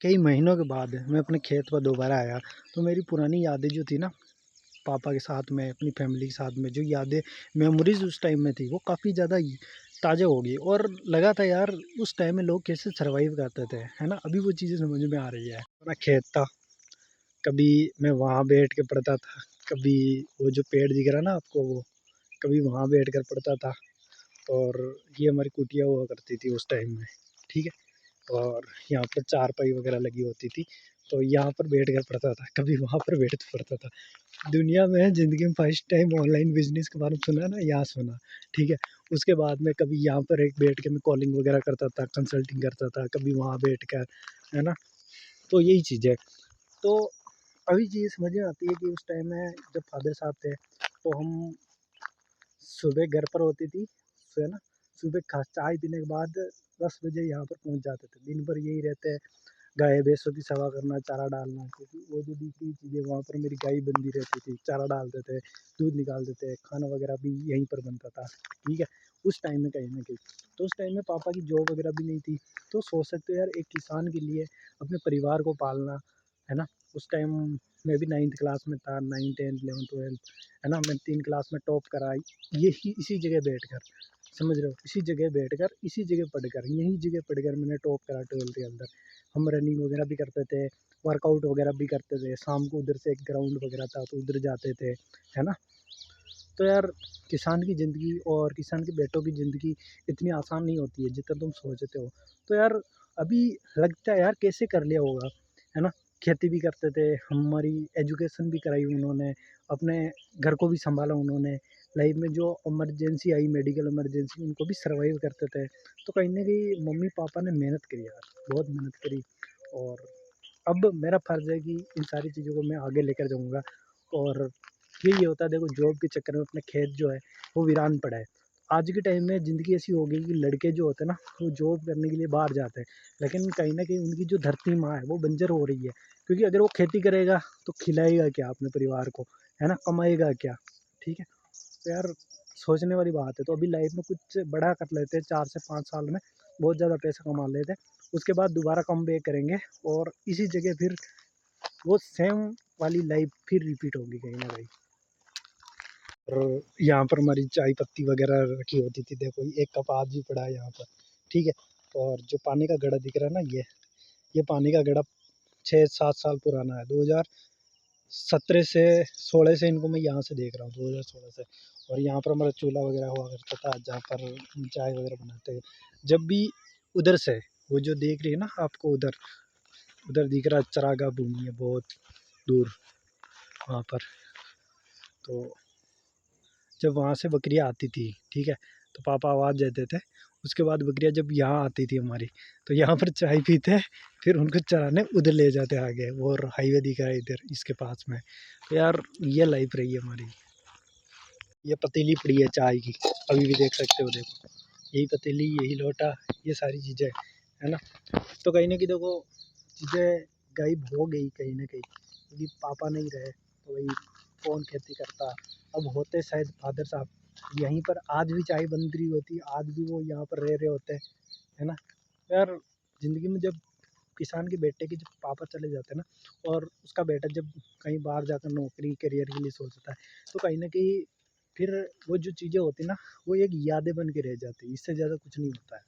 कई महीनों के बाद मैं अपने खेत पर दोबारा आया, तो मेरी पुरानी यादें जो थी ना, पापा के साथ में, अपनी फैमिली के साथ में जो यादें, मेमोरीज़ उस टाइम में थी, वो काफ़ी ज़्यादा ही ताज़ा हो गई और लगा था यार उस टाइम में लोग कैसे सर्वाइव करते थे, है ना? अभी वो चीज़ें समझ में आ रही है। मेरा खेत था, कभी मैं वहाँ बैठ के पढ़ता था, कभी वो जो पेड़ दिख रहा है ना आपको वो, कभी वहाँ बैठ कर पढ़ता था और ये हमारी कुटिया हुआ करती थी उस टाइम में, ठीक है? और यहाँ पर चारपाई वगैरह लगी होती थी, तो यहाँ पर बैठ कर पढ़ता था, कभी वहाँ पर बैठ के पढ़ता था। दुनिया में ज़िंदगी में फर्स्ट टाइम ऑनलाइन बिज़नेस के बारे में सुना ना, यहाँ सुना, ठीक है? उसके बाद में कभी यहाँ पर एक बैठ के मैं कॉलिंग वगैरह करता था, कंसल्टिंग करता था, कभी वहाँ बैठकर, है ना? तो यही चीज़ है। तो अभी चीज़ समझ में आती है कि उस टाइम में जब फ़ादर साहब थे, तो हम सुबह घर पर होती थी, है ना? सुबह खा चाय पीने के बाद 10 बजे यहाँ पर पहुँच जाते थे। दिन भर यही रहते हैं, गाय-भैंसों की सेवा करना, चारा डालना, क्योंकि वो जो दूसरी चीज़ें वहाँ पर मेरी गाय बंधी रहती थी, चारा डालते थे, दूध निकालते थे, खाना वगैरह भी यहीं पर बनता था, ठीक है? उस टाइम में कहीं न कहीं। तो उस टाइम में पापा की जॉब वगैरह भी नहीं थी, तो सोच सकते हो यार एक किसान के लिए अपने परिवार को पालना, है ना? उस टाइम मैं भी 9th क्लास में था, 9, 10, 11, 12, है ना? मैं 3 क्लास में टॉप करा, यही इसी जगह बैठकर, समझ रहे हो? इसी जगह बैठकर, इसी जगह पढ़कर, यहीं जगह पढ़कर मैंने टॉप करा 12th के अंदर। हम रनिंग वगैरह भी करते थे, वर्कआउट वगैरह भी करते थे, शाम को उधर से एक ग्राउंड वगैरह था तो उधर जाते थे, है ना? तो यार किसान की ज़िंदगी और किसान के बेटों की ज़िंदगी इतनी आसान नहीं होती है जितना तुम सोचते हो। तो यार अभी लगता है यार कैसे कर लिया होगा, है ना? खेती भी करते थे, हमारी एजुकेशन भी कराई उन्होंने, अपने घर को भी सँभाला उन्होंने, लाइफ़ में जो इमरजेंसी आई, मेडिकल इमरजेंसी, उनको भी सर्वाइव करते थे। तो कहीं न कहीं मम्मी-पापा ने मेहनत करी यार, बहुत मेहनत करी और अब मेरा फ़र्ज़ है कि इन सारी चीज़ों को मैं आगे लेकर जाऊँगा और यही होता है, देखो जॉब के चक्कर में अपने खेत जो है वो वीरान पड़ा है। आज के टाइम में ज़िंदगी ऐसी हो गई कि लड़के जो होते हैं ना, वो जॉब करने के लिए बाहर जाते हैं, लेकिन कहीं न कहीं उनकी जो धरती माँ है वो बंजर हो रही है। क्योंकि अगर वो खेती करेगा तो खिलाएगा क्या अपने परिवार को, है ना? कमाएगा क्या? ठीक है? तो यार सोचने वाली बात है। तो अभी लाइफ़ में कुछ बड़ा कर लेते हैं, 4 से 5 साल में बहुत ज़्यादा पैसा कमा लेते हैं। उसके बाद दोबारा कमबैक करेंगे और इसी जगह फिर वो सेम वाली लाइफ़ फिर रिपीट होगी कहीं न कहीं। और यहाँ पर हमारी चाय पत्ती वगैरह रखी होती थी, देखो एक कप आज भी पड़ा है यहाँ पर, ठीक है? और जो पानी का घड़ा दिख रहा है ना, ये पानी का घड़ा 6-7 साल पुराना है, 2017 से 16 से इनको मैं यहाँ से देख रहा हूँ, 2016 से। और यहाँ पर हमारा चूल्हा वगैरह हुआ करता था, जहाँ पर हम चाय वगैरह बनाते हैं। जब भी उधर से, वो जो देख रही है ना आपको उधर, उधर दिख रहा है चरागाह भूमि है बहुत दूर वहाँ पर, तो जब वहाँ से बकरियाँ आती थी, ठीक है? तो पापा आवाज़ देते थे, उसके बाद बकरियाँ जब यहाँ आती थी हमारी, तो यहाँ पर चाय पीते, फिर उनको चराने उधर ले जाते आगे, वो और हाईवे दिख रहा है इधर इसके पास में। तो यार ये लाइफ़ रही है हमारी। ये पतीली पड़ी है चाय की, अभी भी देख सकते हो, देखो। यही पतीली, यही लोटा, ये सारी चीज़ें, है ना? तो कहीं न कहीं देखो चीज़ें गायब हो गई कहीं न कहीं, क्योंकि पापा नहीं रहे, तो वही कौन खेती करता। अब होते शायद फ़ादर साहब, यहीं पर आज भी चाय बन रही होती, आज भी वो यहाँ पर रह रहे होते, है ना? यार ज़िंदगी में जब किसान के बेटे के जब पापा चले जाते हैं ना और उसका बेटा जब कहीं बाहर जाकर नौकरी करियर के लिए सोचता है, तो कहीं न कहीं फिर वो जो चीज़ें होती हैं ना, वो एक यादें बन के रह जाती हैं, इससे ज़्यादा कुछ नहीं होता है।